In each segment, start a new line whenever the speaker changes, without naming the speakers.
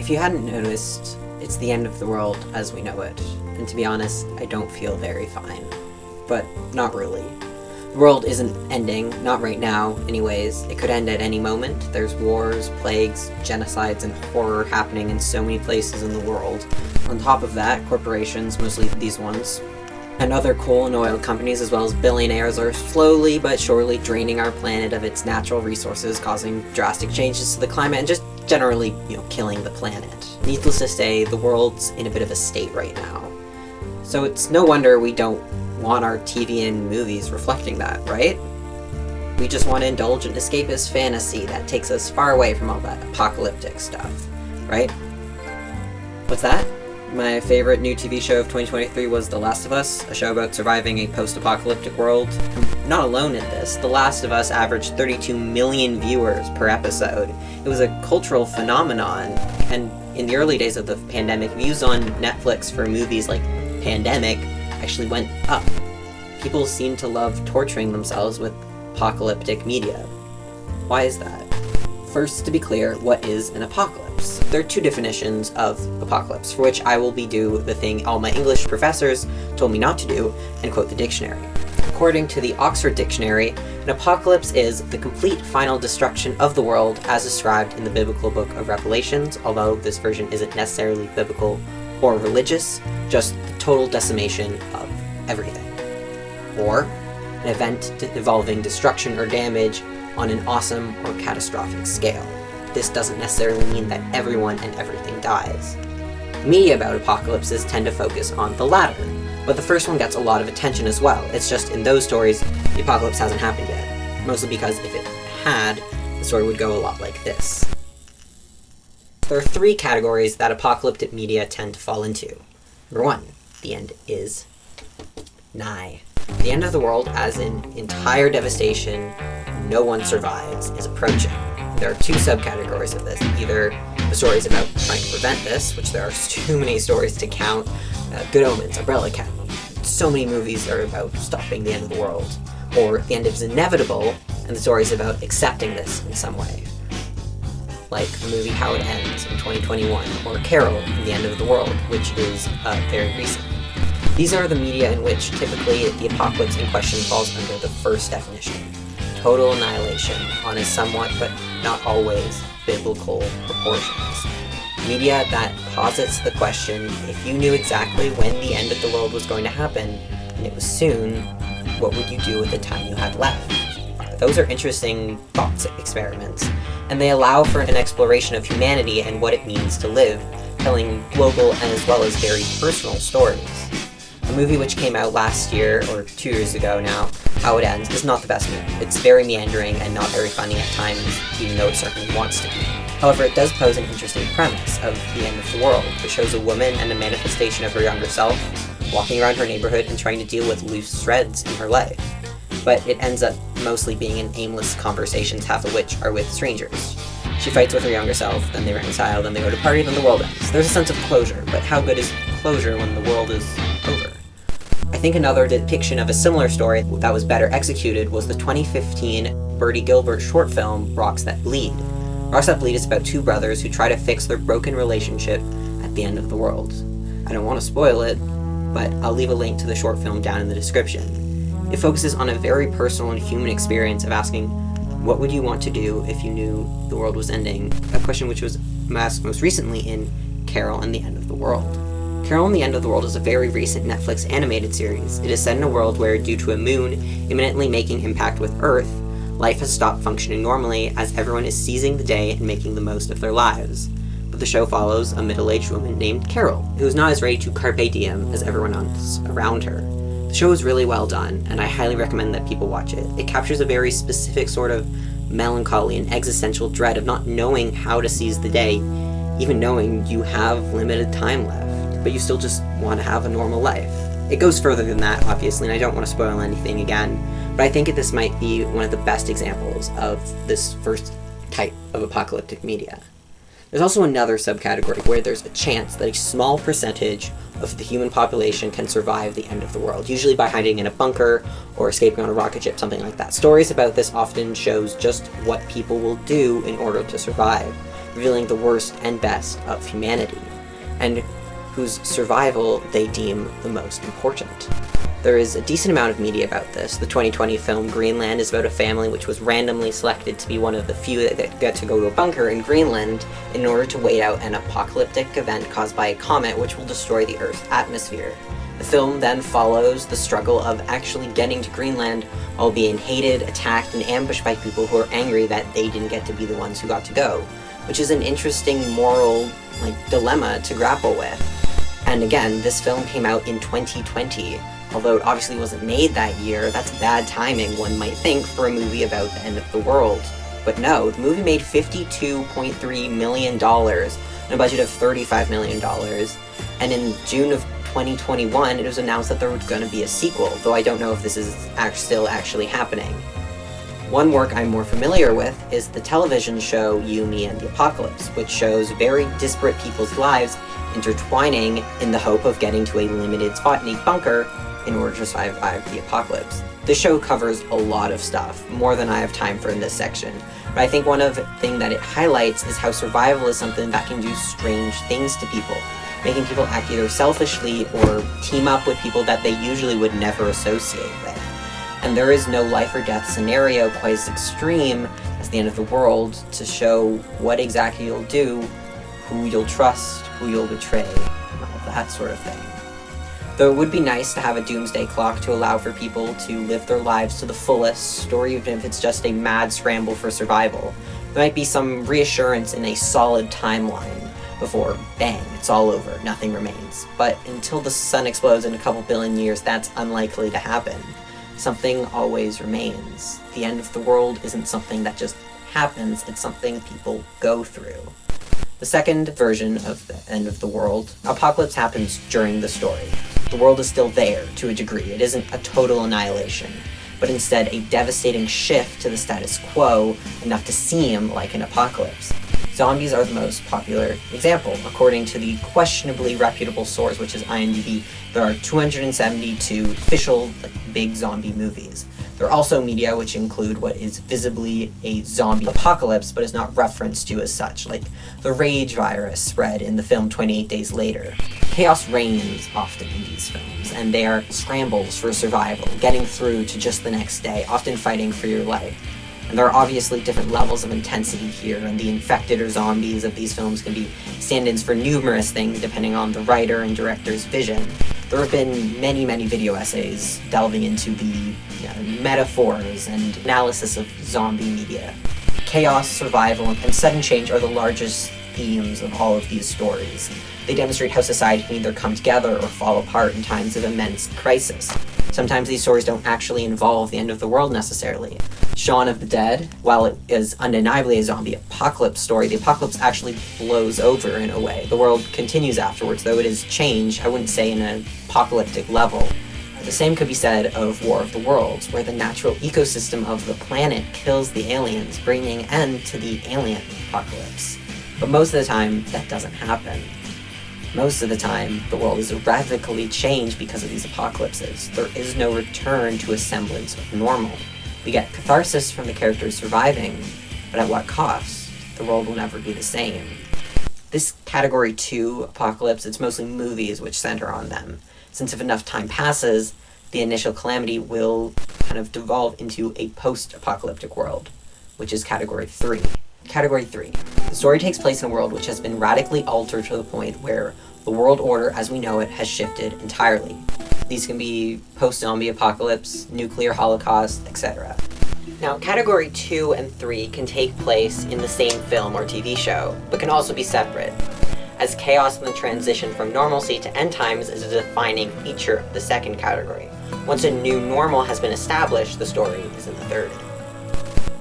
If you hadn't noticed, it's the end of the world as we know it. And to be honest, I don't feel very fine. But not really. The world isn't ending, not right now, anyways. It could end at any moment. There's wars, plagues, genocides, and horror happening in so many places in the world. On top of that, corporations, mostly these ones, and other coal and oil companies, as well as billionaires, are slowly but surely draining our planet of its natural resources, causing drastic changes to the climate, and just generally, killing the planet. Needless to say, the world's in a bit of a state right now. So it's no wonder we don't want our TV and movies reflecting that, right? We just want to indulge in escapist fantasy that takes us far away from all that apocalyptic stuff, right? What's that? My favorite new TV show of 2023 was The Last of Us, a show about surviving a post-apocalyptic world. I'm not alone in this. The Last of Us averaged 32 million viewers per episode. It was a cultural phenomenon, and in the early days of the pandemic, views on Netflix for movies like Pandemic actually went up. People seem to love torturing themselves with apocalyptic media. Why is that? First, to be clear, what is an apocalypse? There are two definitions of apocalypse, for which I will do the thing all my English professors told me not to do, and quote the dictionary. According to the Oxford Dictionary, an apocalypse is the complete final destruction of the world as described in the biblical book of Revelations, although this version isn't necessarily biblical or religious, just the total decimation of everything. Or an event involving destruction or damage on an awesome or catastrophic scale. This doesn't necessarily mean that everyone and everything dies. Media about apocalypses tend to focus on the latter, but the first one gets a lot of attention as well. It's just in those stories, the apocalypse hasn't happened yet. Mostly because if it had, the story would go a lot like this. There are three categories that apocalyptic media tend to fall into. Number one, the end is nigh. The end of the world, as in entire devastation, no one survives, is approaching. There are two subcategories of this. Either the stories about trying to prevent this, which there are too many stories to count, Good Omens, Umbrella Academy. So many movies are about stopping the end of the world. Or the end is inevitable, and the story is about accepting this in some way. Like the movie How It Ends in 2021, or Carol in The End of the World, which is very recent. These are the media in which typically the apocalypse in question falls under the first definition. Total annihilation on a somewhat, but not always, biblical proportions. Media that posits the question, if you knew exactly when the end of the world was going to happen, and it was soon, what would you do with the time you had left? Those are interesting thought experiments, and they allow for an exploration of humanity and what it means to live, telling global and as well as very personal stories. A movie which came out last year, or 2 years ago now, How It Ends, is not the best movie. It's very meandering and not very funny at times, even though it certainly wants to be. However, it does pose an interesting premise of the end of the world. It shows a woman and a manifestation of her younger self walking around her neighborhood and trying to deal with loose threads in her life. But it ends up mostly being in aimless conversations, half of which are with strangers. She fights with her younger self, then they reconcile, then they go to party, then the world ends. There's a sense of closure, but how good is closure when the world is over? I think another depiction of a similar story that was better executed was the 2015 Bertie Gilbert short film, Rocks That Bleed. Rocks That Bleed is about two brothers who try to fix their broken relationship at the end of the world. I don't want to spoil it, but I'll leave a link to the short film down in the description. It focuses on a very personal and human experience of asking, what would you want to do if you knew the world was ending? A question which was asked most recently in Carol and the End of the World. Carol and the End of the World is a very recent Netflix animated series. It is set in a world where, due to a moon imminently making impact with Earth, life has stopped functioning normally as everyone is seizing the day and making the most of their lives. But the show follows a middle-aged woman named Carol, who is not as ready to carpe diem as everyone else around her. The show is really well done, and I highly recommend that people watch it. It captures a very specific sort of melancholy and existential dread of not knowing how to seize the day, even knowing you have limited time left, but you still just want to have a normal life. It goes further than that, obviously, and I don't want to spoil anything again, but I think this might be one of the best examples of this first type of apocalyptic media. There's also another subcategory where there's a chance that a small percentage of the human population can survive the end of the world, usually by hiding in a bunker or escaping on a rocket ship, something like that. Stories about this often shows just what people will do in order to survive. revealing the worst and best of humanity, and whose survival they deem the most important. There is a decent amount of media about this. The 2020 film Greenland is about a family which was randomly selected to be one of the few that get to go to a bunker in Greenland in order to wait out an apocalyptic event caused by a comet which will destroy the Earth's atmosphere. The film then follows the struggle of actually getting to Greenland while being hated, attacked, and ambushed by people who are angry that they didn't get to be the ones who got to go, which is an interesting moral dilemma to grapple with. And again, this film came out in 2020. Although it obviously wasn't made that year, that's bad timing, one might think, for a movie about the end of the world. But no, the movie made $52.3 million on a budget of $35 million, and in June of 2021, it was announced that there was going to be a sequel, though I don't know if this is still actually happening. One work I'm more familiar with is the television show You, Me, and the Apocalypse, which shows very disparate people's lives intertwining in the hope of getting to a limited spot in a bunker in order to survive the apocalypse. This show covers a lot of stuff, more than I have time for in this section, but I think one of the things that it highlights is how survival is something that can do strange things to people, making people act either selfishly or team up with people that they usually would never associate with. And there is no life or death scenario quite as extreme as the end of the world to show what exactly you'll do, who you'll trust, who you'll betray, and all that sort of thing. Though it would be nice to have a doomsday clock to allow for people to live their lives to the fullest, or even if it's just a mad scramble for survival, there might be some reassurance in a solid timeline before, bang, it's all over, nothing remains. But until the sun explodes in a couple billion years, that's unlikely to happen. Something always remains. The end of the world isn't something that just happens, it's something people go through. The second version of the end of the world, apocalypse happens during the story. The world is still there, to a degree. It isn't a total annihilation, but instead a devastating shift to the status quo, enough to seem like an apocalypse. Zombies are the most popular example. According to the questionably reputable source, which is IMDb, there are 272 official big zombie movies. There are also media which include what is visibly a zombie apocalypse, but is not referenced to as such, like the rage virus spread in the film 28 Days Later. Chaos reigns often in these films, and they are scrambles for survival, getting through to just the next day, often fighting for your life. And there are obviously different levels of intensity here, and the infected or zombies of these films can be stand-ins for numerous things depending on the writer and director's vision. There have been many video essays delving into the metaphors and analysis of zombie media. Chaos, survival, and sudden change are the largest themes of all of these stories. They demonstrate how society can either come together or fall apart in times of immense crisis. Sometimes these stories don't actually involve the end of the world necessarily. Shaun of the Dead, while it is undeniably a zombie apocalypse story, the apocalypse actually blows over in a way. The world continues afterwards, though it is changed, I wouldn't say in an apocalyptic level. The same could be said of War of the Worlds, where the natural ecosystem of the planet kills the aliens, bringing an end to the alien apocalypse. But most of the time, that doesn't happen. Most of the time, the world is radically changed because of these apocalypses. There is no return to a semblance of normal. We get catharsis from the characters surviving, but at what cost? The world will never be the same. This Category 2 apocalypse, it's mostly movies which center on them, since if enough time passes, the initial calamity will kind of devolve into a post-apocalyptic world, which is Category 3. Category 3. The story takes place in a world which has been radically altered to the point where the world order as we know it has shifted entirely. These can be post-zombie apocalypse, nuclear holocaust, etc. Now, Category 2 and 3 can take place in the same film or TV show, but can also be separate, as chaos and the transition from normalcy to end times is a defining feature of the second category. Once a new normal has been established, the story is in the third.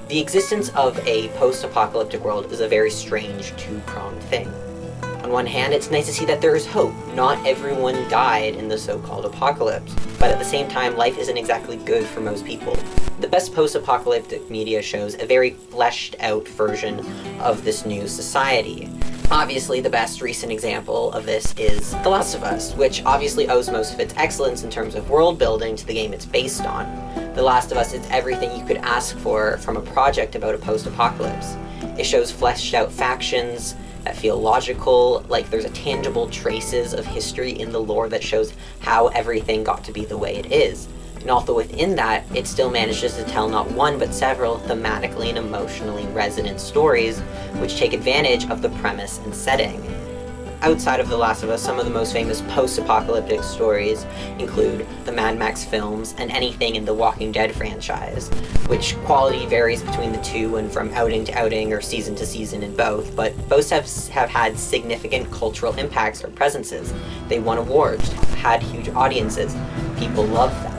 The existence of a post-apocalyptic world is a very strange two-pronged thing. On one hand, it's nice to see that there is hope. Not everyone died in the so-called apocalypse, but at the same time, life isn't exactly good for most people. The best post-apocalyptic media shows a very fleshed-out version of this new society. Obviously, the best recent example of this is The Last of Us, which obviously owes most of its excellence in terms of world building to the game it's based on. The Last of Us is everything you could ask for from a project about a post-apocalypse. It shows fleshed out factions that feel logical, like there's a tangible traces of history in the lore that shows how everything got to be the way it is. And although within that, it still manages to tell not one but several thematically and emotionally resonant stories, which take advantage of the premise and setting. Outside of The Last of Us, some of the most famous post-apocalyptic stories include the Mad Max films and anything in the Walking Dead franchise, which quality varies between the two and from outing to outing or season to season in both, but both have had significant cultural impacts or presences. They won awards, had huge audiences, people love them.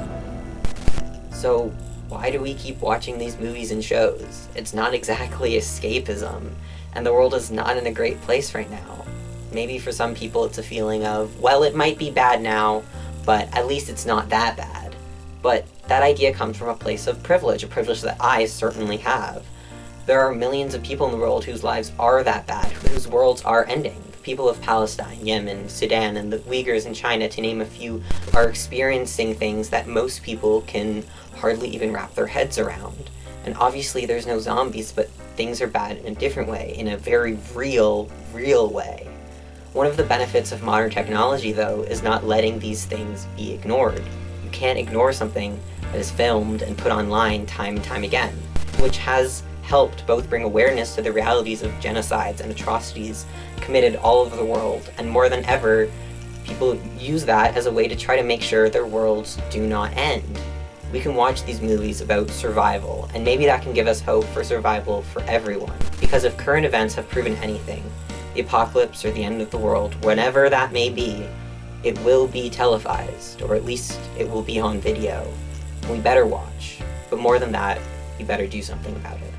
So why do we keep watching these movies and shows? It's not exactly escapism, and the world is not in a great place right now. Maybe for some people it's a feeling of, well, it might be bad now, but at least it's not that bad. But that idea comes from a place of privilege, a privilege that I certainly have. There are millions of people in the world whose lives are that bad, whose worlds are ending. The people of Palestine, Yemen, Sudan, and the Uyghurs in China, to name a few, are experiencing things that most people can hardly even wrap their heads around. And obviously there's no zombies, but things are bad in a different way, in a very real way. One of the benefits of modern technology, though, is not letting these things be ignored. You can't ignore something that is filmed and put online time and time again, which has helped both bring awareness to the realities of genocides and atrocities committed all over the world, and more than ever, people use that as a way to try to make sure their worlds do not end. We can watch these movies about survival, and maybe that can give us hope for survival for everyone. Because if current events have proven anything, the apocalypse or the end of the world, whenever that may be, it will be televised, or at least it will be on video. We better watch, but more than that, we better do something about it.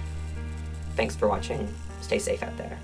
Thanks for watching. Stay safe out there.